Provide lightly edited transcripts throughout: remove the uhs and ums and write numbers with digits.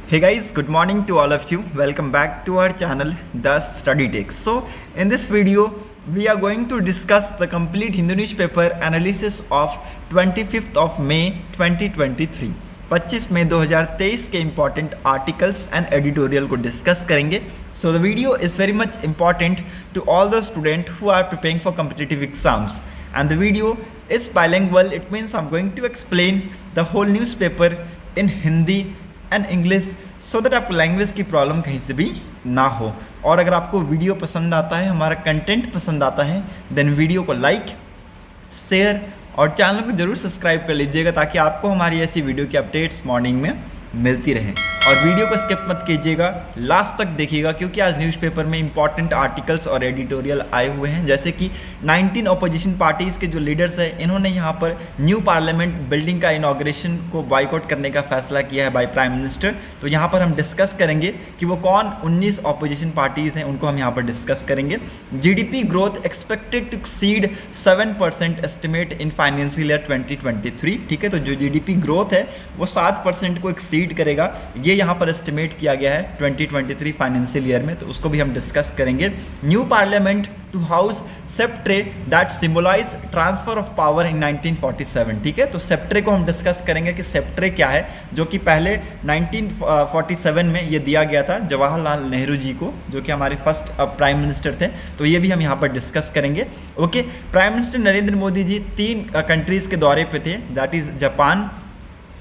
Hey guys, good morning to all of you. Welcome back to our channel, The Study Takes. So, in this video, we are going to discuss the complete Hindu newspaper analysis of 25th of May 2023. 25 मई 2023 के important articles and editorial को discuss करेंगे. So the video is very much important to all the student who are preparing for competitive exams. And the video is bilingual. It means I'm going to explain the whole newspaper in Hindi and English so that आपको language की problem कहीं से भी ना हो. और अगर आपको वीडियो पसंद आता है, हमारा कंटेंट पसंद आता है, देन वीडियो को लाइक, शेयर और चैनल को जरूर सब्सक्राइब कर लीजिएगा ताकि आपको हमारी ऐसी वीडियो की अपडेट्स मॉर्निंग में मिलती रहे. और वीडियो को स्किप मत कीजिएगा, लास्ट तक देखिएगा क्योंकि आज न्यूज़पेपर में इंपॉर्टेंट आर्टिकल्स और एडिटोरियल आए हुए हैं. जैसे कि 19 अपोजिशन पार्टीज़ के जो लीडर्स हैं, इन्होंने यहाँ पर न्यू पार्लियामेंट बिल्डिंग का इनॉग्रेशन को बॉयकॉट करने का फैसला किया है बाय प्राइम मिनिस्टर. तो यहाँ पर हम डिस्कस करेंगे कि वो कौन 19 अपोजिशन पार्टीज़ हैं, उनको हम यहाँ पर डिस्कस करेंगे. GDP growth expected to exceed 7% estimate in financial year 2023. ठीक है, तो जो जीडीपी ग्रोथ है वो 7% को एक्सीड करेगा, ये यहाँ पर एस्टिमेट किया गया है 2023 फाइनेंशियल ईयर में. तो उसको भी हम डिस्कस करेंगे. New parliament to house sceptre that symbolise transfer of power in 1947. ठीक है, तो सेप्ट्रे को हम डिस्कस करेंगे कि सेप्ट्रे क्या है, जो कि पहले 1947 में ये दिया गया था जवाहरलाल नेहरू जी को, जो कि हमारे फर्स्ट प्राइम मिनिस्टर थे. तो ये भी हम यहाँ पर डिस्कस करेंगे. Okay, prime minister Narendra Modi ji 3 countries के दौरे पे थे, that is Japan,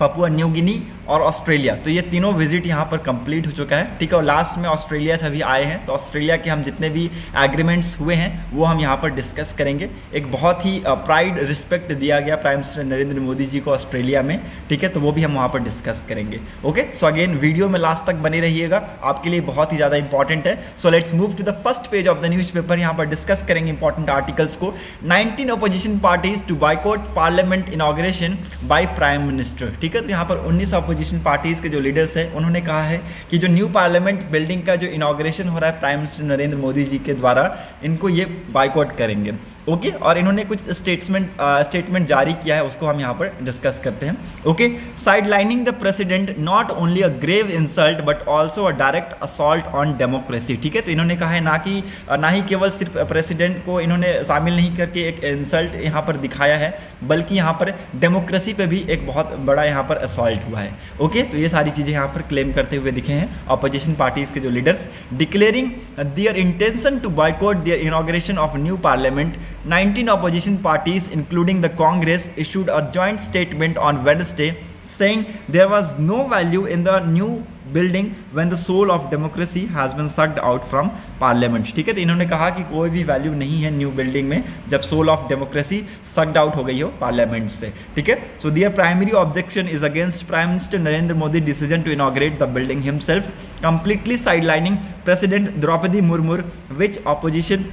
Papua New Guinea और ऑस्ट्रेलिया. तो ये तीनों विजिट यहाँ पर कंप्लीट हो चुका है. ठीक है, और लास्ट में ऑस्ट्रेलिया से भी आए हैं. तो ऑस्ट्रेलिया के हम जितने भी एग्रीमेंट्स हुए हैं वो हम यहाँ पर डिस्कस करेंगे. एक बहुत ही प्राइड रिस्पेक्ट दिया गया प्राइम मिनिस्टर नरेंद्र मोदी जी को ऑस्ट्रेलिया में. ठीक है, तो वो भी हम वहाँ पर डिस्कस करेंगे. ओके, सो अगेन वीडियो में लास्ट तक बने रहिएगा, आपके लिए बहुत ही ज़्यादा इंपॉर्टेंट है. So let's move to the first page of the newspaper. यहाँ पर डिस्कस करेंगे इंपॉर्टेंट आर्टिकल्स को. 19 opposition parties to boycott parliament inauguration by prime minister. ठीक है, तो यहाँ पर 19 अपोजिशन पार्टीज के जो लीडर्स हैं, उन्होंने कहा है कि जो न्यू पार्लियामेंट बिल्डिंग का जो इनॉग्रेशन हो रहा है प्राइम मिनिस्टर नरेंद्र मोदी जी के द्वारा, इनको ये बाइकॉट करेंगे. ओके, और इन्होंने कुछ स्टेटमेंट जारी किया है, उसको हम यहाँ पर डिस्कस करते हैं. Okay, sidelining the president not only a grave insult but also a direct assault on democracy. ठीक है, तो इन्होंने कहा है ना ही केवल सिर्फ प्रेसिडेंट को इन्होंने शामिल नहीं करके एक इंसल्ट यहाँ पर दिखाया है, बल्कि यहाँ पर डेमोक्रेसी पे भी एक बहुत बड़ा यहाँ पर असॉल्ट हुआ है. ओके, तो ये सारी चीज़ें यहाँ पर क्लेम करते हुए दिखे हैं अपोजिशन पार्टीज़ के जो leaders, declaring their intention to boycott their inauguration of new parliament. 19 opposition parties including the Congress issued a joint statement on Wednesday saying there was no value in the new building when the soul of democracy has been sucked out from parliament. ठीक है, तो इन्होंने कहा कि कोई भी value नहीं है न्यू बिल्डिंग में जब soul of democracy sucked out हो गई हो पार्लियामेंट से. ठीक है, so their primary objection is against prime minister Narendra Modi decision to inaugurate the building himself, completely sidelining president Droupadi Murmu, which opposition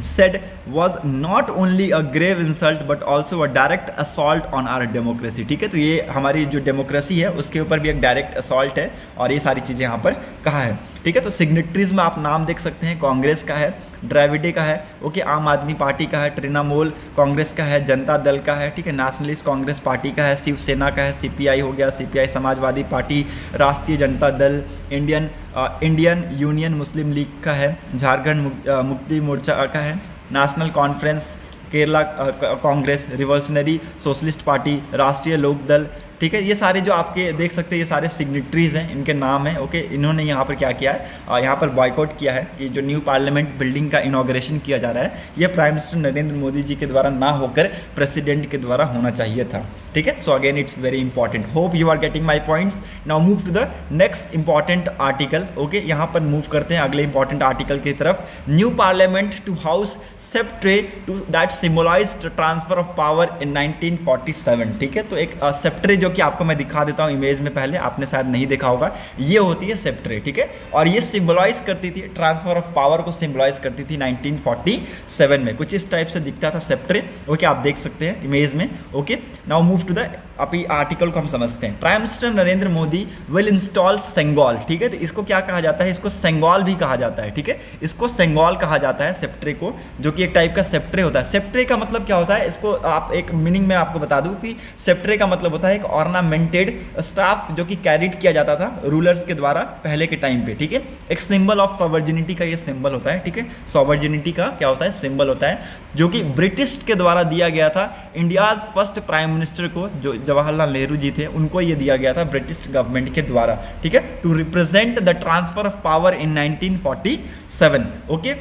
said was not only a grave insult but also a direct assault on our democracy. ठीक है, तो ये हमारी जो democracy है उसके ऊपर भी एक डायरेक्ट असॉल्ट है और ये सारी चीज़ें यहाँ पर कहा है. ठीक है, तो सिग्नेटरीज में आप नाम देख सकते हैं, कांग्रेस का है, द्रविड़े का है, ओके, आम आदमी पार्टी का है, तृणमूल कांग्रेस का है, जनता दल का है, ठीक है, नेशनलिस्ट कांग्रेस पार्टी का है, शिवसेना का है, सीपीआई हो गया, सीपीआई समाजवादी पार्टी, राष्ट्रीय जनता दल, इंडियन यूनियन मुस्लिम लीग का है, झारखंड मुक्ति मोर्चा का है, national conference, Kerala Congress, revolutionary socialist party, राष्ट्रीय लोक दल. ठीक है, ये सारे जो आपके देख सकते हैं ये सारे सिग्नेटरीज हैं, इनके नाम हैं. ओके, इन्होंने यहाँ पर क्या किया है, यहाँ पर बॉयकॉट किया है कि जो न्यू पार्लियामेंट बिल्डिंग का इनॉग्रेशन किया जा रहा है ये प्राइम मिनिस्टर नरेंद्र मोदी जी के द्वारा ना होकर प्रेसिडेंट के द्वारा होना चाहिए था. ठीक है, so again it's very important. Hope you are getting my points. Now move to the next important article. Okay, यहाँ पर मूव करते हैं अगले इंपॉर्टेंट आर्टिकल की तरफ. New parliament to house sceptre to that symbolise transfer of power in 1947. ठीक है, तो एक सेप्ट्रे जो कि आपको मैं दिखा देता हूँ इमेज में, पहले आपने शायद नहीं देखा होगा, ये होती है सेप्ट्रे. ठीक है, और ये सिंबलाइज करती थी ट्रांसफर ऑफ पावर को, सिंबलाइज करती थी 1947 में. कुछ इस टाइप से दिखता था सेप्ट्रे. ओके, आप देख सकते हैं इमेज में. Okay, now move to the अभी आर्टिकल को हम समझते हैं। Prime minister Narendra Modi will install Sengol, ठीक है। तो इसको क्या कहा जाता है, इसको सेंगोल भी कहा जाता है, ठीक है। इसको सेंगोल कहा जाता है सेप्ट्रे को, जो कि एक टाइप का सेप्ट्रे होता है। सेप्ट्रे का मतलब क्या होता है, इसको आप एक मीनिंग में आपको बता दूं कि सेप्ट्रे का मतलब होता है एक ऑर्नामेंटेड स्टाफ जो कि कैरिड किया जाता था रूलर्स के द्वारा पहले के टाइम पे, ठीक है। एक सिंबल ऑफ सॉवर्जिनिटी का ये सिंबल होता है, ठीक है। सॉवर्जिनिटी का क्या होता है, सिंबल होता है, जो कि ब्रिटिश के द्वारा दिया गया था इंडियाज फर्स्ट प्राइम मिनिस्टर को, जो जवाहरलाल नेहरू जी थे, उनको ये दिया गया था ब्रिटिश गवर्नमेंट के द्वारा, ठीक है, to represent the transfer of power in 1947। Okay,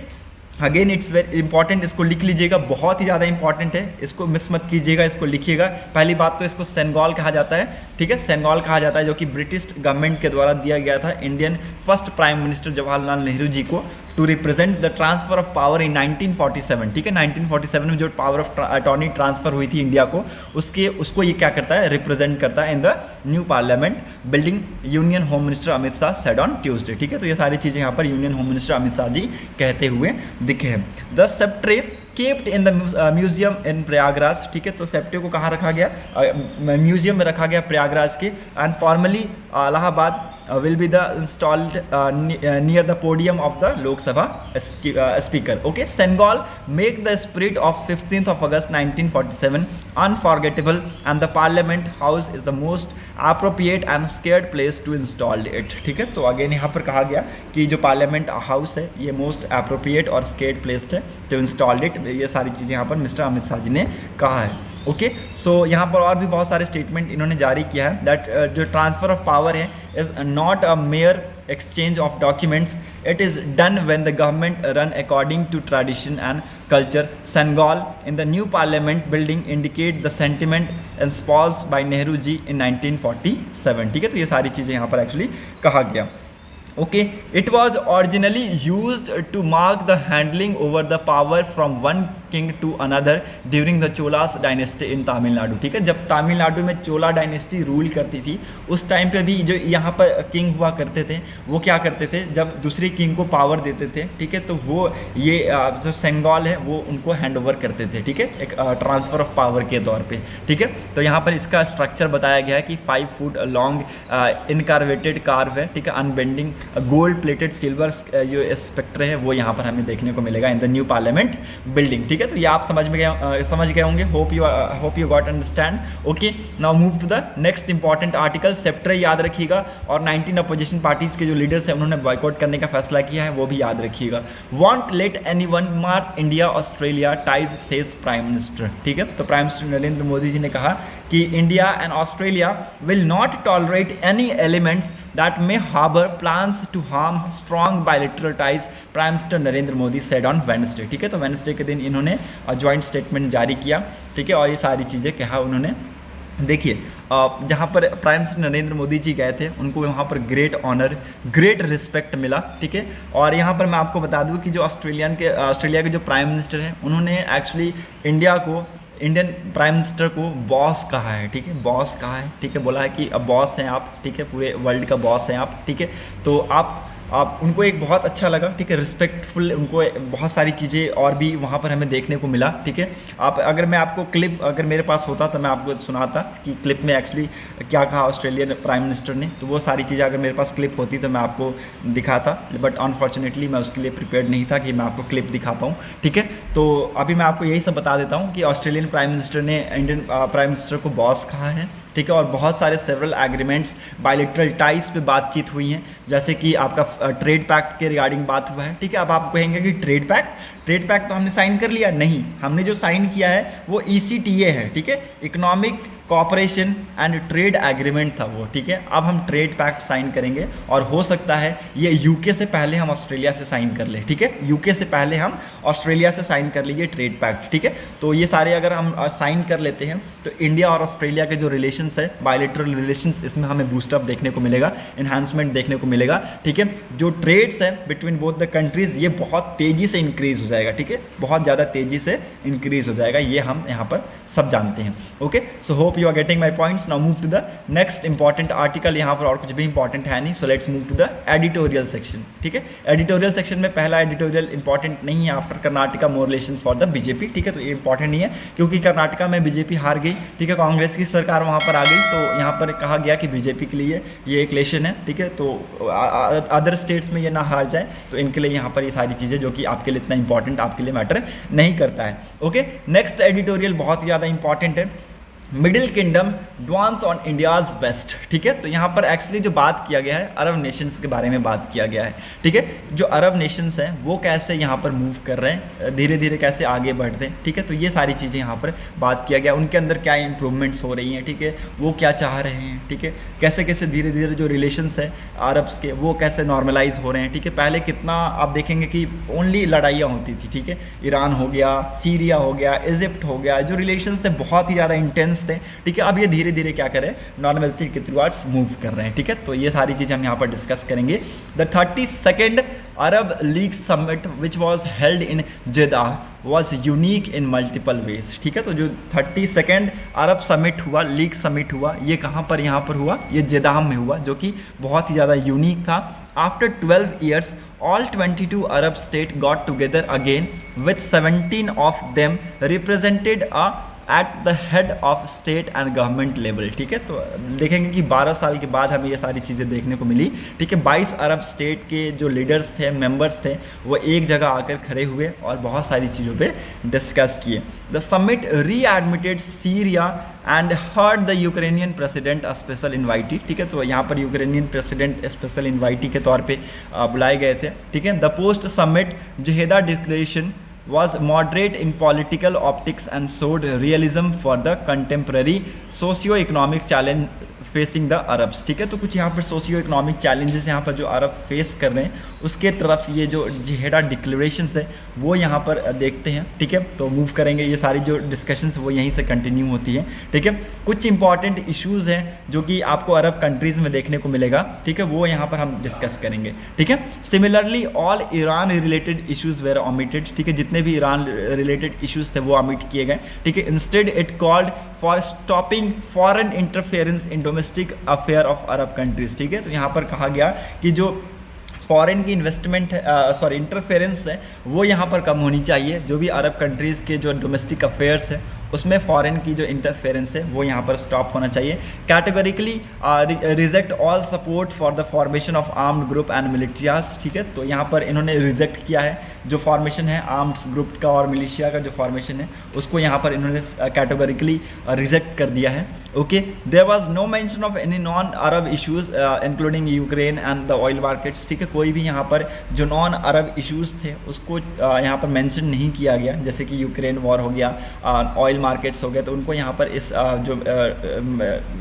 again it's very important, इसको लिख लीजिएगा, बहुत ही ज़्यादा इंपॉर्टेंट है, इसको मिस मत कीजिएगा, इसको लिखिएगा। पहली बात तो इसको सेंगोल कहा जाता है, ठीक है, सेंगोल कहा जाता है, जो कि ब्रिटिश गवर्नमेंट के द्वारा दिया गया था Indian first prime minister Jawaharlal Nehru ji को, to represent the transfer of power in 1947, ठीक है। 1947 में जो पावर ऑफ अटॉर्नी ट्रांसफर हुई थी इंडिया को, उसको ये क्या करता है, रिप्रेजेंट करता है in the new parliament building, union home minister Amit Shah said on Tuesday, ठीक है। तो ये सारी चीज़ें यहाँ पर union home minister Amit Shah ji कहते हुए दिखे हैं। The sceptre kept in the museum in Prayagraj, ठीक है। तो सेप्ट्रे को कहाँ रखा गया, म्यूजियम में रखा गया प्रयागराज के, and formally Allahabad will be the installed near the podium of the Lok Sabha speaker. Okay, Senegal make the spirit of 15th of August 1947 unforgettable, and the Parliament House is the most appropriate and scared place to install it. ठीक है, तो again यहाँ पर कहा गया कि जो parliament house है ये मोस्ट अप्रोप्रिएट और स्केर्ड प्लेस है टू इंस्टॉल इट। ये सारी चीज़ें यहाँ पर मिस्टर अमित शाह जी ने कहा है। ओके, सो यहाँ पर और भी बहुत सारे स्टेटमेंट इन्होंने जारी किया है, दैट जो ट्रांसफर ऑफ पावर है is not a mere exchange of documents, it is done when the government run according to tradition and culture. Senegal in the new parliament building indicate the sentiment espoused by Nehru ji in 1947, ठीक है। तो ये सारी चीज़ें यहाँ पर actually कहा गया। Okay, it was originally used to mark the handling over the power from one king to another during the Cholas dynasty in Tamil Nadu, ठीक है। जब तमिलनाडु में चोला डायनेस्टी रूल करती थी उस टाइम पे भी जो यहाँ पर किंग हुआ करते थे वो क्या करते थे, जब दूसरे किंग को पावर देते थे, ठीक है, तो वो ये जो सेंगोल है वो उनको हैंड ओवर करते थे, ठीक है, एक ट्रांसफर ऑफ पावर के तौर पे, ठीक है। तो यहाँ पर इसका स्ट्रक्चर बताया गया है कि 5 फुट लॉन्ग इनकार्वेटेड कार्व है, ठीक है, अनबेंडिंग गोल्ड प्लेटेड सिल्वर जो स्पेक्टर है वो यहाँ पर हमें देखने को मिलेगा in the new parliament building, ठीक है। तो ये आप समझ गए होंगे, hope you got understand. Okay, now move to the next important article. Sceptre याद रखिएगा, और 19 अपोजिशन पार्टीज के जो लीडर्स हैं उन्होंने बॉयकॉट करने का फैसला किया है, वो भी याद रखिएगा। Won't let anyone mark India Australia ties, says prime minister, ठीक है। तो प्राइम मिनिस्टर नरेंद्र मोदी जी ने कहा कि India and Australia will not tolerate any elements that may harbor plans to harm strong bilateral ties, prime minister Narendra Modi said on Wednesday, ठीक है। तो Wednesday के दिन इन्होंने जॉइंट स्टेटमेंट जारी किया, ठीक है, और ये सारी चीज़ें कहा उन्होंने। देखिए, जहाँ पर प्राइम मिनिस्टर नरेंद्र मोदी जी गए थे उनको वहाँ पर ग्रेट ऑनर, ग्रेट रिस्पेक्ट मिला, ठीक है। और यहाँ पर मैं आपको बता दूँ कि जो ऑस्ट्रेलिया के जो प्राइम मिनिस्टर हैं उन्होंने एक्चुअली इंडियन प्राइम मिनिस्टर को बॉस कहा है, ठीक है, बॉस कहा है, ठीक है, बोला है कि अब बॉस हैं आप, ठीक है, पूरे वर्ल्ड का बॉस हैं आप, ठीक है। तो आप उनको एक बहुत अच्छा लगा, ठीक है, रिस्पेक्टफुल, उनको बहुत सारी चीज़ें और भी वहाँ पर हमें देखने को मिला, ठीक है। अगर मैं आपको क्लिप अगर मेरे पास होता तो मैं आपको सुनाता कि क्लिप में एक्चुअली क्या कहा ऑस्ट्रेलियन प्राइम मिनिस्टर ने, तो वो सारी चीज़ें अगर मेरे पास क्लिप होती तो मैं आपको दिखाता, बट अनफॉर्चुनेटली मैं उसके लिए प्रिपेयर्ड नहीं था कि मैं आपको क्लिप दिखा पाऊँ, ठीक है। तो अभी मैं आपको यही सब बता देता हूँ कि ऑस्ट्रेलियन प्राइम मिनिस्टर ने इंडियन प्राइम मिनिस्टर को बॉस कहा है, ठीक है, और बहुत सारे सेवरल एग्रीमेंट्स, बायलैटरल टाइज पे बातचीत हुई हैं, जैसे कि आपका ट्रेड पैक्ट के रिगार्डिंग बात हुआ है, ठीक है। अब आप कहेंगे कि ट्रेड पैक्ट तो हमने साइन कर लिया, नहीं, हमने जो साइन किया है वो ECTA है, ठीक है, economic cooperation and trade agreement था वो, ठीक है। अब हम ट्रेड पैक्ट साइन करेंगे और हो सकता है ये यूके से पहले हम ऑस्ट्रेलिया से साइन कर ले, ठीक है, यूके से पहले हम ऑस्ट्रेलिया से साइन कर लीजिए ट्रेड पैक्ट, ठीक है। तो ये सारे अगर हम साइन कर लेते हैं तो इंडिया और ऑस्ट्रेलिया के जो रिलेशंस है, बायलैटरल रिलेशंस, इसमें हमें बूस्टअप देखने को मिलेगा, एनहांसमेंट देखने को मिलेगा, ठीक है। जो ट्रेड्स है बिटवीन बोथ द कंट्रीज ये बहुत तेज़ी से इंक्रीज हो जाएगा, ठीक है, बहुत ज़्यादा तेज़ी से इंक्रीज हो जाएगा, ये हम यहाँ पर सब जानते हैं। Okay, so hope you are getting my points. Now move to the next important article. यहाँ पर और कुछ भी इंपॉर्टेंट है नहीं, so let's move to the editorial section. ठीक है, एडिटोरियल सेक्शन में पहला एडिटोरियल इंपॉर्टेंट नहीं है, after Karnataka more relations for the BJP. ठीक है, तो ये इंपॉर्टेंट नहीं है क्योंकि कर्नाटका में बीजेपी हार गई. ठीक है, कांग्रेस की सरकार वहाँ पर आ गई, तो यहाँ पर कहा गया कि बीजेपी के लिए ये एक लेशन है. ठीक है, तो अदर स्टेट्स में ये ना हार जाए, तो इनके लिए यहाँ पर ये सारी चीज़ें जो कि आपके लिए इतना इंपॉर्टेंट आपके लिए मैटर नहीं करता है. ओके, नेक्स्ट एडिटोरियल बहुत ही ज़्यादा इंपॉर्टेंट है. Middle kingdom dawns on India's west. ठीक है, तो यहाँ पर एक्चुअली जो बात किया गया है अरब नेशंस के बारे में बात किया गया है. ठीक है, जो अरब नेशंस हैं वो कैसे यहाँ पर मूव कर रहे हैं, धीरे धीरे कैसे आगे बढ़ते हैं. ठीक है, तो ये सारी चीज़ें यहाँ पर बात किया गया, उनके अंदर क्या इंप्रूवमेंट्स हो रही हैं. ठीक है, वो क्या चाह रहे हैं. ठीक है, कैसे कैसे धीरे धीरे जो रिलेशंस है अरब्स के वो कैसे नॉर्मलाइज हो रहे हैं. ठीक है, पहले कितना आप देखेंगे कि ओनली लड़ाइयाँ होती थी. ठीक है, ईरान हो गया, सीरिया हो गया, इजिप्ट हो गया, जो रिलेशंस थे बहुत ही ज़्यादा इंटेंस थे. ठीक है, अब ये धीरे धीरे क्या करें, नॉर्मलसी के थ्रूआर्ड्स मूव कर रहे हैं. ठीक है, तो ये सारी चीज़ें हम यहाँ पर डिस्कस करेंगे. The 32nd Arab league summit which was held in Jeddah was unique in multiple ways. ठीक है, तो जो 32nd अरब समिट हुआ, लीग समिट हुआ, ये कहाँ पर यहाँ पर हुआ, ये जेदाह में हुआ, जो कि बहुत ही ज़्यादा यूनिक था. After 12 years all 22 Arab states got together again with 17 of them represented at the head of state and government level. ठीक है, तो देखेंगे कि 12 साल के बाद हमें ये सारी चीज़ें देखने को मिली. ठीक है, 22 अरब स्टेट के जो लीडर्स थे, मेंबर्स थे, वो एक जगह आकर खड़े हुए और बहुत सारी चीज़ों पे डिस्कस किए. The summit readmitted Syria and heard the Ukrainian president a special invitee. ठीक है, तो यहाँ पर यूक्रेनियन प्रेसिडेंट स्पेशल इन्वाइटी के तौर पे बुलाए गए थे. ठीक है, द पोस्ट समिट जेदा declaration was moderate in political optics and showed realism for the contemporary socio-economic challenge facing the Arabs. ठीक है, तो कुछ यहाँ पर सोशियो इकोनॉमिक चैलेंजेस यहाँ पर जो अरब फेस कर रहे हैं उसके तरफ ये जो जेदा डिक्लेरेशंस है वो यहाँ पर देखते हैं. ठीक है, तो मूव करेंगे, ये सारी जो डिस्कशंस वो यहीं से कंटिन्यू होती है. ठीक है, कुछ इंपॉर्टेंट इश्यूज़ हैं जो कि आपको अरब कंट्रीज़ में देखने को मिलेगा. ठीक है, वो यहाँ पर हम डिस्कस करेंगे. ठीक है, similarly all Iran related issues were omitted. ठीक है, जितने भी ईरान रिलेटेड इशूज़ थे वो ओमिट किए गए. ठीक है, instead it called for stopping foreign interference in domestic affair of Arab countries. ठीक है, तो यहाँ पर कहा गया कि जो फॉरेन की इन्वेस्टमेंट है, इंटरफेरेंस है, वो यहाँ पर कम होनी चाहिए. जो भी अरब कंट्रीज़ के जो डोमेस्टिक अफेयर्स है उसमें फॉरेन की जो इंटरफेरेंस है वो यहाँ पर स्टॉप होना चाहिए. Categorically reject all support for the formation of armed group and militias. ठीक है, तो यहाँ पर इन्होंने रिजेक्ट किया है जो फॉर्मेशन है आर्म्स ग्रुप का और मिलिशिया का जो फॉर्मेशन है उसको यहाँ पर इन्होंने कैटेगोरिकली रिजेक्ट कर दिया है. Okay, there was no mention of any non Arab issues including Ukraine and the oil markets. ठीक है, कोई भी यहाँ पर जो नॉन अरब इशूज़ थे उसको यहाँ पर मेंशन नहीं किया गया, जैसे कि यूक्रेन वॉर हो गया, ऑयल मार्केट्स हो गए, तो उनको यहाँ पर इस जो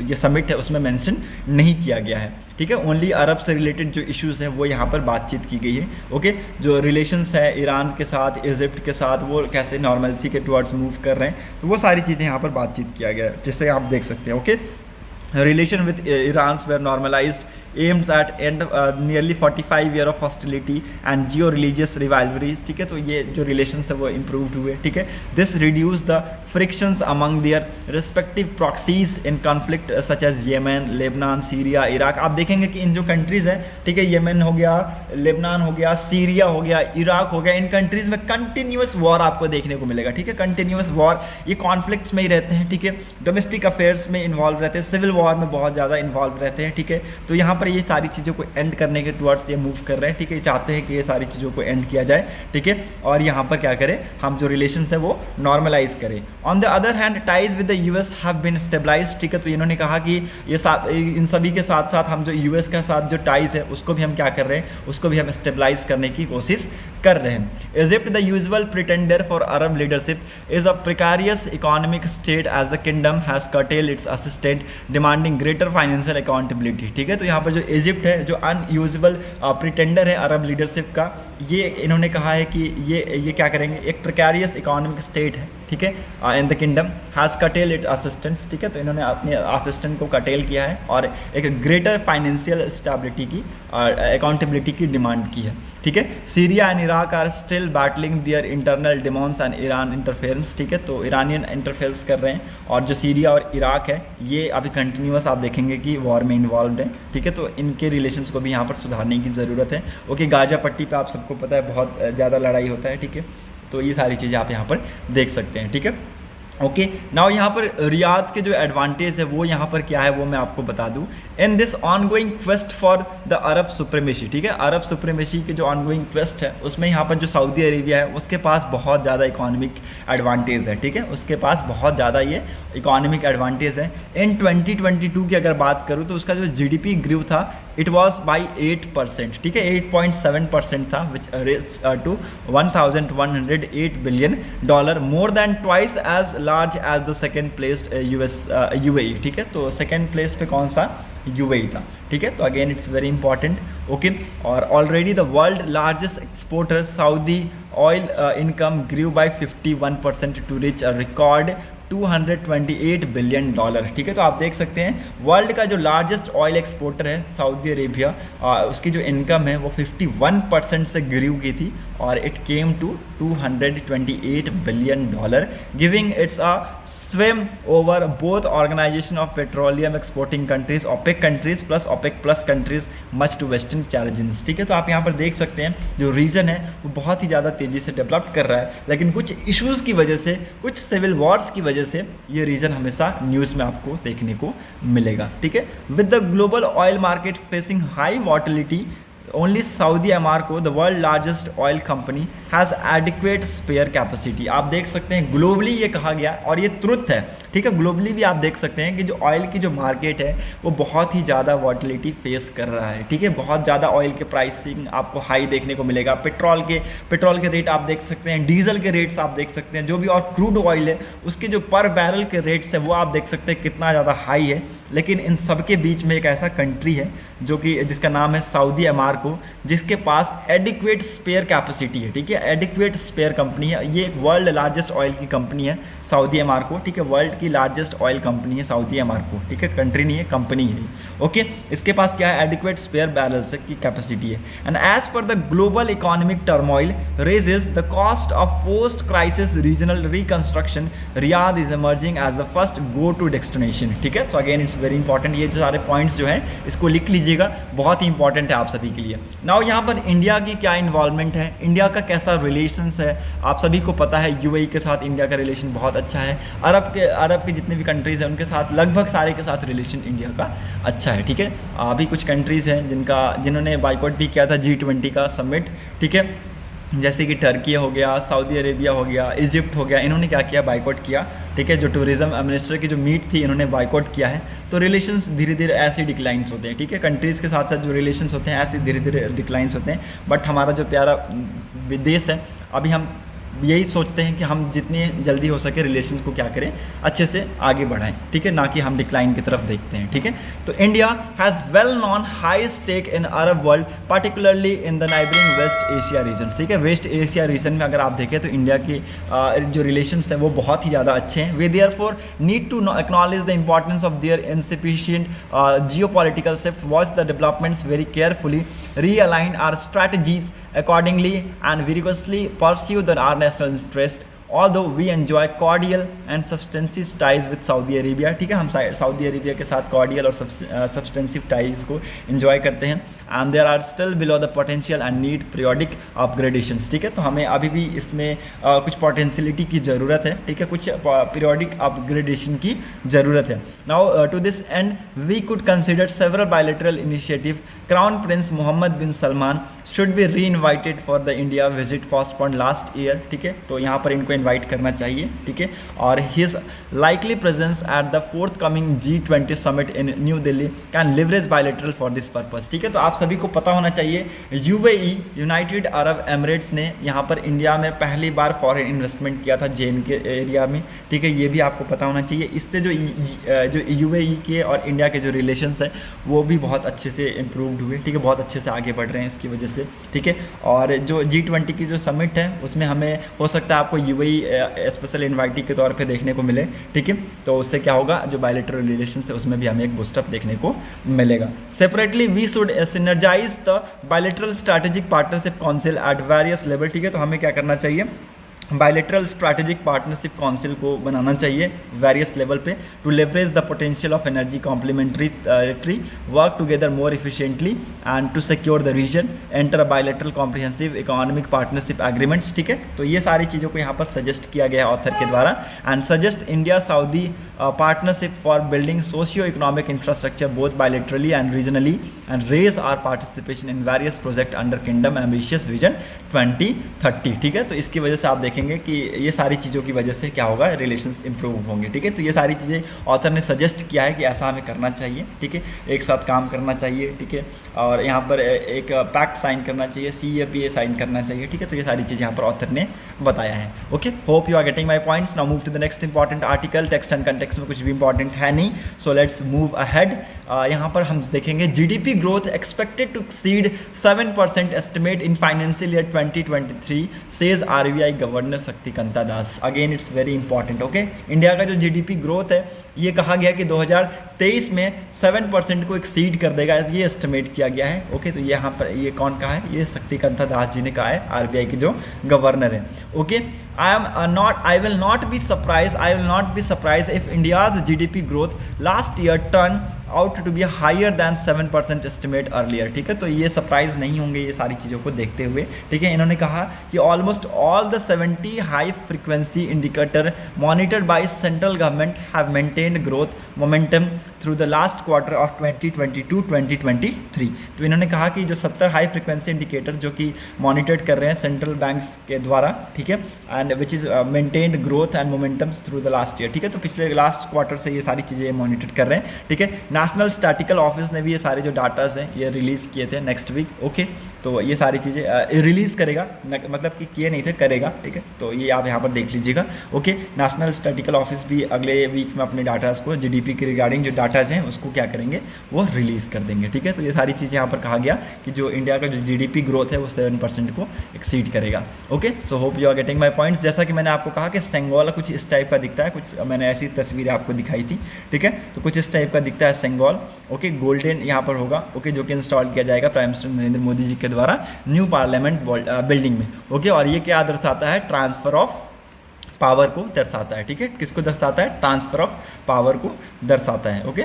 ये समिट है उसमें मेंशन नहीं किया गया है. ठीक है, ओनली अरब से रिलेटेड जो इश्यूज़ हैं वो यहाँ पर बातचीत की गई है. ओके, जो रिलेशंस है ईरान के साथ, इजिप्ट के साथ, वो कैसे नॉर्मलसी के टुवर्ड्स मूव कर रहे हैं, तो वो सारी चीज़ें यहाँ पर बातचीत किया गया है, जिससे आप देख सकते हैं. Okay, relation with Iran were normalized, aims at end nearly 45 year of hostility and geo-religious rivalries. ठीक है, तो ये जो relations है वो improved हुए. ठीक है, this reduced the frictions among their respective proxies in conflict such as Yemen, Lebanon, Syria, Iraq. आप देखेंगे कि इन जो countries हैं, ठीक है, येमेन हो गया, लेबनान हो गया, सीरिया हो गया, इराक हो गया, इन कंट्रीज़ में कंटिन्यूस वॉर आपको देखने को मिलेगा. ठीक है, कंटिन्यूस वॉर, ये कॉन्फ्लिक्ट्स में ही रहते हैं. ठीक है, डोमेस्टिक अफेयर्स में इन्वॉल्व रहते हैं, सिविल वॉर में बहुत ज़्यादा इन्वॉल्व रहते हैं. ठीक है, तो यहाँ पर ये सारी चीज़ों को एंड करने के टुवर्ड्स ये मूव कर रहे हैं. ठीक है, चाहते हैं कि ये सारी चीज़ों को एंड किया जाए. ठीक है, और यहाँ पर क्या करें, हम जो रिलेशंस है वो नॉर्मलाइज करें. On the other hand ties with the US have been stabilise. ठीक है, तो इन्होंने कहा कि ये इन सभी के साथ साथ हम जो यूएस के साथ जो टाइज है उसको भी हम क्या कर रहे हैं, उसको भी हम स्टेबलाइज करने की कोशिश कर रहे हैं. Egypt the usual pretender for Arab leadership is a precarious economic state as the kingdom has curtail its assistant demanding greater financial accountability. ठीक है, तो यहाँ पर जो इजिप्ट है, जो अनयूजुअल प्रिटेंडर है अरब लीडरशिप का, ये इन्होंने कहा है कि ये क्या करेंगे, एक प्रिकारियस इकोनॉमिक स्टेट है. ठीक है, इन द किंगडम हैज़ कटेल इट असिस्टेंट्स. ठीक है, तो इन्होंने अपने असिस्टेंट को कटेल किया है और एक ग्रेटर फाइनेंशियल स्टेबिलिटी की अकाउंटेबिलिटी की डिमांड की है. ठीक है, Syria and Iraq are still battling their internal demons and Iran interference, ठीक है, तो ईरानियन इंटरफेरेंस कर रहे हैं, और जो सीरिया और इराक है ये अभी कंटिन्यूस आप देखेंगे कि वॉर में इन्वॉल्व है, ठीक है, तो इनके रिलेशंस को भी यहाँ पर सुधारने की ज़रूरत है। ओके, गाजा पट्टी पे आप सबको पता है बहुत ज़्यादा लड़ाई होता है, ठीक है, तो ये सारी चीज़ें आप यहाँ पर देख सकते हैं, ठीक है। ओके, नाउ यहाँ पर रियाद के जो एडवांटेज है वो यहाँ पर क्या है वो मैं आपको बता दूँ। In this ongoing quest for the Arab supremacy, ठीक है, अरब सुप्रीमेसी के जो ऑनगोइंग क्वेस्ट है उसमें यहाँ पर जो सऊदी अरेबिया है उसके पास बहुत ज़्यादा इकोनॉमिक एडवांटेज है, ठीक है, उसके पास बहुत ज़्यादा ये इकोनॉमिक एडवांटेज है। इन 2022 की अगर बात करूँ तो उसका जो GDP ग्रू था इट वॉज बाई 8%, ठीक है, 8.7% था, which rose to $1,108 billion, more than twice as large as the second placed UAE, ठीक है, तो सेकेंड प्लेस पे कौन सा UAE था, ठीक है, तो again it's very important. Okay, और already the world largest exporter Saudi oil income grew by 51% to reach a record $228 billion, ठीक है, तो आप देख सकते हैं वर्ल्ड का जो लार्जेस्ट ऑयल एक्सपोर्टर है सऊदी अरेबिया, उसकी जो इनकम है वो 51% से ग्रू की थी और it came to $228 billion, giving its a swim over both organisation of petroleum exporting countries, OPEC countries plus OPEC plus countries much to western challenges, ठीक है, तो आप यहाँ पर देख सकते हैं जो रीजन है वो बहुत ही ज़्यादा तेज़ी से डेवलप कर रहा है, लेकिन कुछ इश्यूज़ की वजह से, कुछ सिविल वॉर्स की वजह से ये रीजन हमेशा न्यूज़ में आपको देखने को मिलेगा, ठीक है। With the global oil market facing high volatility, only Saudi अमारको the world largest oil company has adequate spare capacity. आप देख सकते हैं ग्लोबली ये कहा गया और ये ट्रुथ है, ठीक है, ग्लोबली भी आप देख सकते हैं कि जो ऑयल की जो मार्केट है वो बहुत ही ज़्यादा वॉटिलिटी फेस कर रहा है, ठीक है, बहुत ज़्यादा ऑयल के प्राइसिंग आपको हाई देखने को मिलेगा, पेट्रोल के रेट आप देख सकते हैं, डीजल के रेट्स आप देख सकते हैं, जो भी और क्रूड ऑयल है उसके जो पर बैरल के रेट्स है वो आप देख सकते हैं कितना ज़्यादा हाई है। लेकिन इन सब के बीच में एक ऐसा कंट्री है जो कि जिसका नाम है सऊदी अमारको, जिसके पास एडिक्वेट स्पेयर कैपेसिटी है, ठीक है, एडिक्वेट स्पेयर कंपनी है, ये एक वर्ल्ड लार्जेस्ट ऑयल की कंपनी है सऊदी अमारको, ठीक है, वर्ल्ड की लार्जेस्ट ऑयल कंपनी है सऊदी अमारको, ठीक है, कंट्री नहीं है, कंपनी है, ओके, इसके पास क्या है एडिक्वेट स्पेयर बैरल्स की कैपेसिटी है। And as per the global economic turmoil raises the cost of post crisis regional reconstruction, Riyadh is emerging as the first go to destination, ठीक है, so again it's very important, ये जो सारे points जो हैं इसको लिख लीजिएगा, बहुत ही इंपॉर्टेंट है आप सभी के लिए। नाउ यहाँ पर इंडिया की क्या इन्वॉल्वमेंट है, इंडिया का कैसा रिलेशंस है, आप सभी को पता है UAE के साथ इंडिया का रिलेशन बहुत अच्छा है, अरब के जितने भी कंट्रीज़ हैं उनके साथ लगभग सारे के साथ रिलेशन इंडिया का अच्छा है, ठीक है। अभी कुछ कंट्रीज़ हैं जिन्होंने बाइकआउट भी किया था G20 का समिट, ठीक है, जैसे कि टर्की हो गया, सऊदी अरेबिया हो गया, इजिप्ट हो गया, इन्होंने क्या किया बाइकआउट किया, ठीक है, जो टूरिज्म मिनिस्टर की जो मीट थी इन्होंने बाइकआउट किया है। तो रिलेशंस धीरे धीरे ऐसे डिक्लाइंस होते हैं, ठीक है, कंट्रीज़ के साथ साथ जो रिलेशंस होते हैं ऐसे धीरे धीरे डिक्लाइंस होते हैं। बट हमारा जो प्यारा देश है अभी हम यही सोचते हैं कि हम जितनी जल्दी हो सके रिलेशंस को क्या करें अच्छे से आगे बढ़ाएं, ठीक है, ना कि हम डिक्लाइन की तरफ देखते हैं, ठीक है। तो India has well known high stake in Arab world particularly in the neighbouring west Asia region, ठीक है, वेस्ट एशिया रीजन में अगर आप देखें तो इंडिया की जो रिलेशंस हैं वो बहुत ही ज़्यादा अच्छे हैं। We therefore need to acknowledge the importance of their insufficient geopolitical shift, watch the developments very carefully, realign our strategies accordingly and vigorously pursue our national interest, although we enjoy cordial and substantive ties with Saudi Arabia, ठीक है, हम Saudi Arabia के साथ cordial और substantive ties को enjoy करते हैं, and there are still below the potential and need periodic upgradations, ठीक है, तो हमें अभी भी इसमें कुछ potentiality की ज़रूरत है, ठीक है, कुछ periodic upgradation की ज़रूरत है। Now to this end we could consider several bilateral initiative. Crown Prince Mohammed bin Salman should be re-invited for the India visit postponed last year, ठीक है, तो यहाँ पर इनको इनवाइट करना चाहिए, ठीक है, और his likely presence at the fourth coming G20 summit in new Delhi can leverage bilateral for this purpose, ठीक है, तो आप सभी को पता होना चाहिए UAE यूनाइटेड अरब एमिरेट्स ने यहाँ पर इंडिया में पहली बार फॉरेन इन्वेस्टमेंट किया था JN के एरिया में, ठीक है, ये भी आपको पता होना चाहिए। इससे जो UAE के और इंडिया के जो रिलेशंस हैं वो भी बहुत अच्छे से इम्प्रूव्ड हुए, ठीक है, बहुत अच्छे से आगे बढ़ रहे हैं इसकी वजह से, ठीक है, और जो G20 की जो समिट है उसमें हमें हो सकता है आपको UAE कोई स्पेशल इन्वाइटी के तौर पे देखने को मिले, ठीक है, तो उससे क्या होगा, जो बायलैटरल रिलेशन है उसमें भी हमें एक बूस्टअप देखने को मिलेगा। Separately we should synergise the bilateral strategic partnership council at various level, ठीक है, तो हमें क्या करना चाहिए, बायलैटरल स्ट्रैटेजिक पार्टनरशिप काउंसिल को बनाना चाहिए वेरियस लेवल पे to leverage the potential of energy complementary work together more efficiently and to secure the region enter a bilateral comprehensive economic partnership agreements, ठीक है, तो ये सारी चीज़ों को यहाँ पर सजेस्ट किया गया है ऑथर के द्वारा। And suggest India Saudi partnership for building socio economic infrastructure both bilaterally and regionally and raise our participation in various project under kingdom ambitious vision 2030, ठीक है, तो इसकी वजह से आप देखेंगे कि ये सारी चीज़ों की वजह से क्या होगा, रिलेशंस इंप्रूव होंगे, ठीक है, तो ये सारी चीज़ें ऑथर ने सजेस्ट किया है कि ऐसा हमें करना चाहिए, ठीक है, एक साथ काम करना चाहिए, ठीक है, और यहाँ पर एक पैक्ट साइन करना चाहिए, CAPA साइन करना चाहिए, ठीक है, तो ये सारी चीज़ें यहाँ पर ऑथर ने बताया है। Okay, hope you are getting my points. Now move to the next important article. Text and context में कुछ भी इंपॉर्टेंट है नहीं, सो लेट्स मूव अहेड। यहाँ पर हम देखेंगे GDP growth expected to exceed 7% estimate in financial year 2023 says RBI governor Shaktikanta Das. Again it's very important. Okay, India का जो GDP ग्रोथ है ये कहा गया कि 2023 में 7% को एक्सीड कर देगा, ये एस्टिमेट किया गया है। ओके, तो यहाँ पर ये कौन कहा है, ये शक्तिकांता दास जी ने कहा है, RBI के जो गवर्नर है। Okay, I will not be surprised if India's GDP growth last year turned out to be higher than 7% estimate earlier, ठीक है, तो ये सरप्राइज नहीं होंगे ये सारी चीज़ों को देखते हुए, ठीक है। इन्होंने कहा कि almost all the 70 high frequency indicator monitored by central government have maintained growth momentum through the last quarter of 2022-2023। तो इन्होंने कहा कि जो 70 हाई फ्रीक्वेंसी इंडिकेटर जो कि मॉनिटर्ड कर रहे हैं सेंट्रल बैंक्स के द्वारा, ठीक है, and which is maintained growth and momentums through the last year, ठीक है, तो पिछले लास्ट क्वार्टर से ये सारी चीज़ें मॉनिटर कर रहे हैं, ठीक है। नेशनल स्टैटिकल ऑफिस ने भी ये सारे जो डाटाज हैं ये रिलीज़ किए थे नेक्स्ट वीक। ओके, तो ये सारी चीज़ें रिलीज़ करेगा, मतलब कि किए नहीं थे, करेगा, ठीक है, तो ये आप यहाँ पर देख लीजिएगा। ओके, नेशनल स्टैटिकल ऑफिस भी अगले वीक में अपने डाटाज को GDP के रिगार्डिंग जो डाटाज हैं उसको क्या करेंगे, वो रिलीज़ कर देंगे, ठीक है। तो ये सारी चीज़ें यहाँ पर कहा गया कि जो इंडिया का जो GDP ग्रोथ है वो 7% को एक्सीड करेगा। Okay, so hope you are getting my points. जैसा कि मैंने आपको कहा कि सेंगोला कुछ इस टाइप का दिखता है, कुछ मैंने ऐसी तस्वीरें आपको दिखाई थी, ठीक है, तो कुछ इस टाइप का दिखता है सेंगोल। ओके, गोल्डन यहाँ पर होगा, ओके, जो कि इंस्टॉल किया जाएगा प्राइम मिनिस्टर नरेंद्र मोदी जी के द्वारा न्यू पार्लियामेंट बिल्डिंग में। ओके, और ये क्या दर्शाता है, ट्रांसफर ऑफ पावर को दर्शाता है, ठीक है, किसको दर्शाता है, ट्रांसफर ऑफ पावर को दर्शाता है। Okay,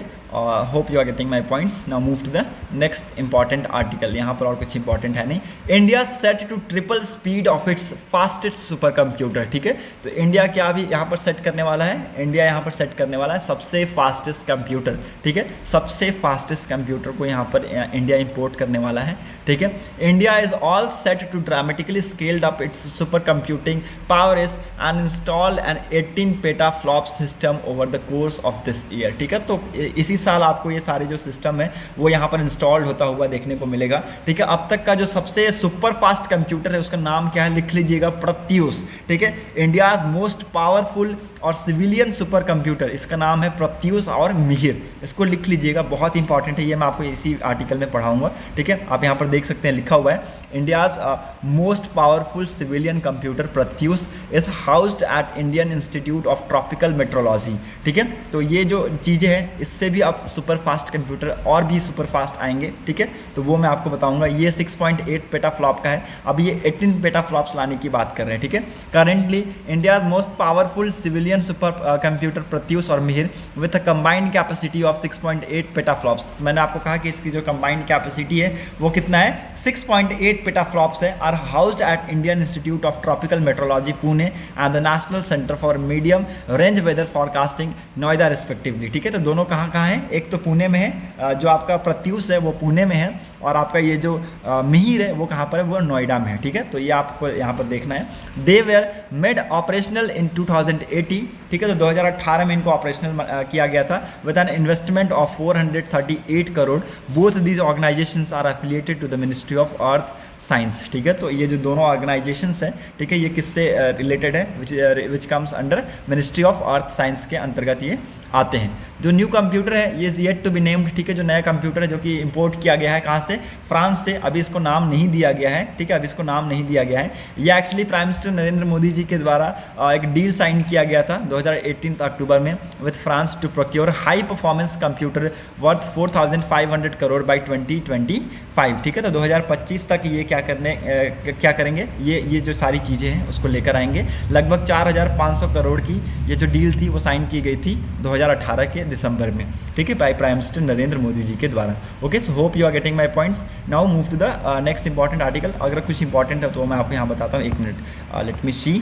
hope you are getting my points. Now move to the next important article. यहाँ पर और कुछ इंपॉर्टेंट है नहीं। India set to triple speed of its fastest supercomputer, ठीक है, तो इंडिया क्या भी यहाँ पर सेट करने वाला है, इंडिया यहाँ पर सेट करने वाला है सबसे फास्टेस्ट कंप्यूटर, ठीक है, सबसे फास्टेस्ट कंप्यूटर को यहाँ पर इंडिया इंपोर्ट करने वाला है, ठीक है। India is all set to dramatically scaled up its supercomputing power is and install an 18 petaflop system over the course of this year, ठीक है, तो इसी साल आपको ये सारे जो सिस्टम है वो यहाँ पर इंस्टॉल्ड होता हुआ देखने को मिलेगा, ठीक है। अब तक का जो सबसे सुपर फास्ट कंप्यूटर है उसका नाम क्या है, लिख लीजिएगा, प्रत्यूष, ठीक है, इंडियाज मोस्ट पावरफुल और सिविलियन सुपर कंप्यूटर, इसका नाम है प्रत्यूष और मिहिर, इसको लिख लीजिएगा, बहुत इंपॉर्टेंट है, ये मैं आपको इसी आर्टिकल में पढ़ाऊंगा, ठीक है। आप यहाँ पर देख सकते हैं लिखा हुआ है, India's most powerful civilian computer Pratyush is housed at Indian Institute of Tropical Meteorology, ठीक है, तो ये जो चीज़ें हैं इससे भी अब सुपर फास्ट कंप्यूटर और भी सुपर फास्ट आएंगे, ठीक है, तो वो मैं आपको बताऊंगा। ये 6.8 पेटाफ्लॉप का है, अब ये 18 पेटाफ्लॉप्स लाने की बात कर रहे हैं, ठीक है। Currently India's most powerful civilian super computer Pratyush और Mihir with a combined capacity of 6.8 petaflops, मैंने आपको कहा कि इसकी जो कंबाइंड कैपेसिटी है वो कितना है, 6.8 पेटाफ्लॉप्स है, are housed at Indian Institute of Tropical Meteorology Pune and the National Centre for Medium Range Weather Forecasting Noida respectively, ठीक है, तो दोनों कहाँ है, एक तो पुणे में है, जो आपका प्रत्यूष है वो पुणे में है, और आपका ये जो मिहिर है वो कहाँ पर है, वो नोएडा में है, ठीक है, तो ये आपको यहाँ पर देखना है। दे वेयर मेड ऑपरेशनल इन 2018, ठीक है, तो 2018 में इनको ऑपरेशनल किया गया था with an investment of 438 crore. Both these organisations are affiliated to the Ministry of Earth Science, ठीक है, तो ये जो दोनों ऑर्गेनाइजेशंस हैं, ठीक है, ये किससे रिलेटेड है, which comes under ministry of Earth science के अंतर्गत ये आते हैं। जो न्यू कंप्यूटर है ये is yet to be named, ठीक है, जो नया कंप्यूटर है जो कि इंपोर्ट किया गया है कहाँ से, फ्रांस से, अभी इसको नाम नहीं दिया गया है, ठीक है, अभी इसको नाम नहीं दिया गया है। ये actually prime minister Narendra Modi ji के द्वारा एक डील साइन किया गया था 2018 अक्टूबर में with France to procure high performance computer worth 4,500 crore by 2025, ठीक है। तो 2025 तक ये क्या करेंगे, ये जो सारी चीज़ें हैं उसको लेकर आएंगे। लगभग 4,500 करोड़ की ये जो डील थी वो साइन की गई थी 2018 के दिसंबर में, ठीक है, प्राइम मिनिस्टर नरेंद्र मोदी जी के द्वारा। Okay, so hope you are getting my points. Now move to the next important article. अगर कुछ इंपॉर्टेंट है तो मैं आपको यहाँ बताता हूँ, एक मिनट, लेट मी सी।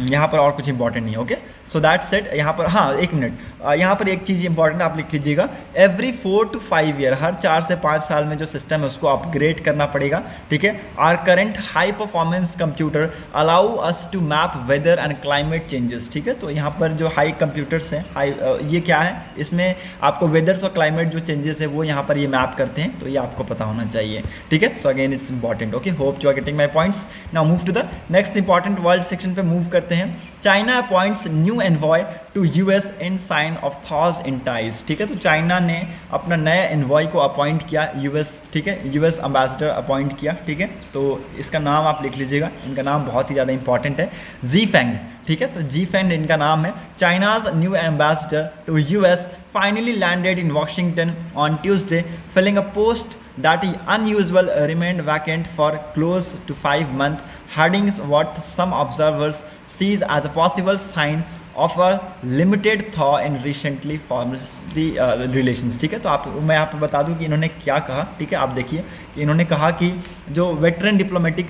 यहाँ पर और कुछ इंपॉर्टेंट नहीं है। ओके, सो दैट सेट, यहाँ पर हाँ एक मिनट, यहाँ पर एक चीज़ इंपॉर्टेंट आप लिख लीजिएगा, एवरी 4 to 5 ईयर, हर 4 से 5 साल में जो सिस्टम है उसको अपग्रेड करना पड़ेगा, ठीक है। Our current high performance computer allow us to map weather and climate changes, ठीक है। तो यहाँ पर जो हाई कंप्यूटर्स हैं, ये क्या है, इसमें आपको वेदर्स और क्लाइमेट जो चेंजेस है वो यहाँ पर ये मैप करते हैं, तो ये आपको पता होना चाहिए, ठीक है। So again it's important. Okay, hope you are getting my points. Now move to the next important world section पे मूव करते हैं। China appoints new envoy to US in sign of those in ties, ठीक है। तो China ने अपना नया envoy को अपॉइंट किया यूएस, ठीक है, यूएस एम्बेसडर अपॉइंट किया, ठीक है। तो इसका नाम आप लिख लीजिएगा, इनका नाम बहुत ही ज़्यादा इंपॉर्टेंट है, जी फेंग, ठीक है। तो जी फेंग इनका नाम है। China's new ambassador to US finally landed in Washington on Tuesday, filling a post that unusual remained vacant for close to 5 months, hiding what some observers sees as a possible sign of a limited thaw in recently formed relations, ठीक है। तो मैं यहाँ पर बता दूँ कि इन्होंने क्या कहा, ठीक है। आप देखिए कि इन्होंने कहा कि जो वेटरन डिप्लोमेटिक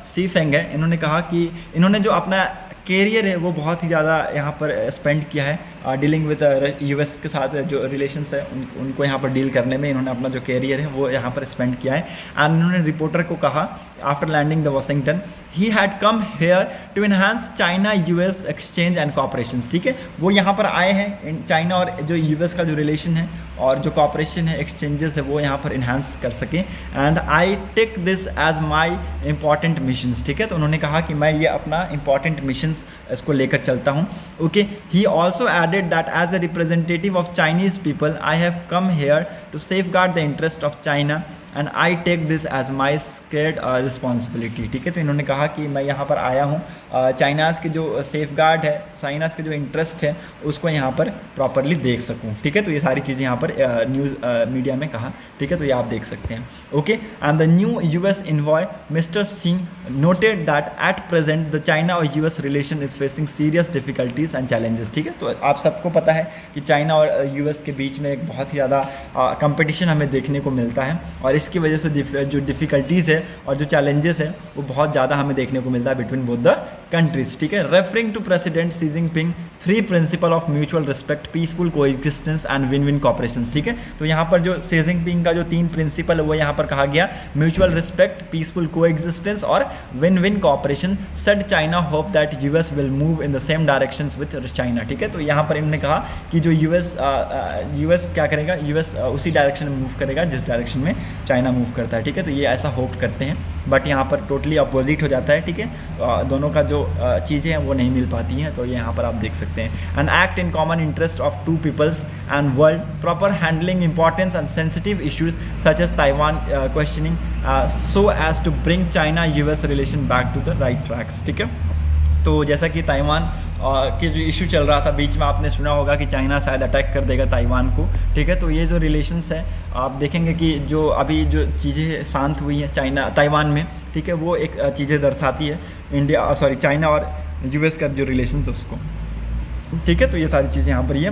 सी फेंग है, इन्होंने कहा कि इन्होंने जो अपना कैरियर है वो बहुत ही ज़्यादा यहाँ पर स्पेंड किया है डीलिंग विद यूएस के साथ जो रिलेशंस है उनको यहाँ पर डील करने में इन्होंने अपना जो कैरियर है वो यहाँ पर स्पेंड किया है। एंड इन्होंने रिपोर्टर को कहा after landing the Washington he had come here to enhance China US exchange and cooperation, ठीक है। वो यहाँ पर आए हैं चाइना और जो यूएस का जो रिलेशन है और जो कॉपरेशन है, एक्सचेंजेस है, वो यहाँ पर इन्हांस कर सकें। And I take this as my important missions, ठीक है। तो उन्होंने कहा कि मैं ये अपना इंपॉर्टेंट मिशंस इसको लेकर चलता हूँ। Okay, he also added that as a representative of Chinese people I have come here to safeguard the interest of China and I take this as my sacred responsibility, ठीक है। तो इन्होंने कहा कि मैं यहाँ पर आया हूँ चाइनाज़ के जो सेफगार्ड है, चाइनाज़ के जो इंटरेस्ट है उसको यहाँ पर प्रॉपरली देख सकूँ, ठीक है। तो ये सारी चीज़ें यहाँ पर न्यूज़ मीडिया में कहा, ठीक है। तो ये आप देख सकते हैं। Okay, and the new US envoy mister Singh noted that at present the China और US relation is facing serious difficulties and challenges, ठीक है। तो आप सबको पता है कि चाइना और यूएस के बीच में एक बहुत ही ज़्यादा कंपटीशन हमें देखने को मिलता है और इसकी वजह से जो डिफ़िकल्टीज़ है और जो चैलेंजेस है वो बहुत ज़्यादा हमें देखने को मिलता है बिटवीन बोथ द कंट्रीज, ठीक है। Referring to president Xi Jinping 3 principle of mutual respect, peaceful coexistence and win win cooperation, ठीक है। तो यहाँ पर जो शी जिनपिंग का जो 3 प्रिंसिपल है वो यहाँ पर कहा गया, म्यूचुअल रिस्पेक्ट, पीसफुल कोएग्जिस्टेंस और win win cooperation. Said China hope that US will move in the same directions with China, ठीक है। तो यहाँ पर इन्होंने कहा कि जो यूएस क्या करेगा, यूएस उसी डायरेक्शन में मूव करेगा जिस डायरेक्शन में चाइना मूव करता है, ठीक है। तो ये ऐसा होप करते हैं, बट यहाँ पर टोटली अपोजिट हो जाता है, ठीक है। दोनों का जो चीज़ें हैं वो नहीं मिल पाती हैं। तो ये यहाँ पर आप देख सकते हैं, an act in common interest of 2 peoples and world, proper handling importance and sensitive issues such as Taiwan questioning so as to bring China US relation back to the right tracks, ठीक है। तो जैसा कि Taiwan के जो issue चल रहा था बीच में, आपने सुना होगा कि चाइना शायद अटैक कर देगा ताइवान को, ठीक है। तो ये जो रिलेशंस है आप देखेंगे कि जो अभी जो चीज़ें शांत हुई हैं ताइवान में, ठीक है, वो एक चीज़ें दर्शाती है चाइना और यूएस का जो रिलेशंस है उसको, ठीक है। तो ये सारी चीज़ें यहाँ पर ये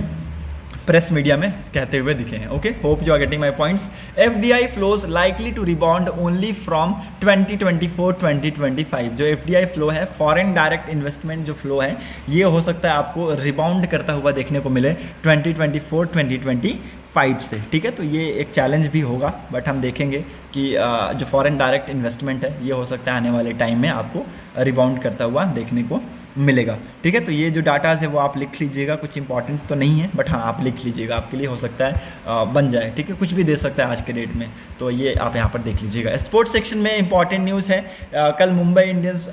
प्रेस मीडिया में कहते हुए दिखे हैं। Okay, hope you are getting my points. FDI flows likely to rebound only from 2024-2025। जो एफडीआई फ्लो है, फॉरेन डायरेक्ट इन्वेस्टमेंट जो फ्लो है, ये हो सकता है आपको रिबाउंड करता हुआ देखने को मिले 2024-2025 से, ठीक है। तो ये एक चैलेंज भी होगा, बट हम देखेंगे कि जो फॉरेन डायरेक्ट इन्वेस्टमेंट है ये हो सकता है आने वाले टाइम में आपको रिबाउंड करता हुआ देखने को मिलेगा। ठीक है, तो ये जो डाटा है वो आप लिख लीजिएगा, कुछ इंपॉर्टेंट तो नहीं है बट हाँ आप लिख लीजिएगा, आपके लिए हो सकता है बन जाए। ठीक है, कुछ भी दे सकता है आज के डेट में, तो ये आप यहाँ पर देख लीजिएगा। स्पोर्ट्स सेक्शन में इंपॉर्टेंट न्यूज़ है, कल मुंबई इंडियंस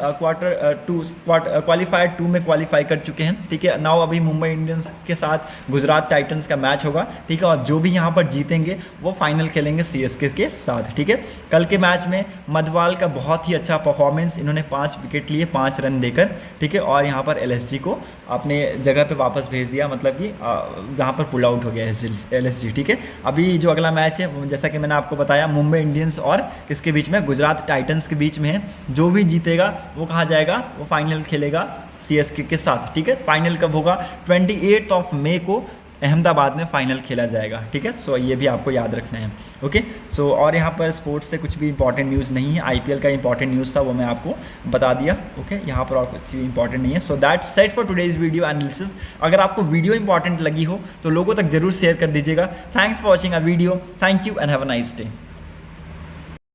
क्वालिफायर 2 में क्वालिफाई कर चुके हैं। ठीक है, नाउ अभी मुंबई इंडियंस के साथ गुजरात टाइटंस का मैच होगा। ठीक है, और जो भी यहाँ पर जीतेंगे वो फाइनल खेलेंगे CSK के साथ। ठीक है, कल के मैच में मधवाल का बहुत ही अच्छा परफॉर्मेंस, इन्होंने 5 विकेट लिए 5 रन देकर। ठीक है, और यहाँ पर LSG को अपने जगह पे वापस भेज दिया, मतलब कि यहाँ पर पुल आउट हो गया LSG। ठीक है, अभी जो अगला मैच है जैसा कि मैंने आपको बताया मुंबई इंडियंस और किसके बीच में, गुजरात टाइटंस के बीच में है। जो भी जीतेगा वो कहाँ जाएगा, वो फाइनल खेलेगा CSK के साथ। ठीक है, फाइनल कब होगा, 28 मई को अहमदाबाद में फाइनल खेला जाएगा। ठीक है, सो ये भी आपको याद रखना है। ओके, सो और यहाँ पर स्पोर्ट्स से कुछ भी इंपॉर्टेंट न्यूज़ नहीं है, IPL का इंपॉर्टेंट न्यूज़ था वो मैं आपको बता दिया। ओके, यहाँ पर और कुछ भी इंपॉर्टेंट नहीं है। So that's set for today's video analysis. अगर आपको वीडियो इंपॉर्टेंट लगी हो तो लोगों तक जरूर शेयर कर दीजिएगा। Thanks for watching a video, thank you and have a nice day.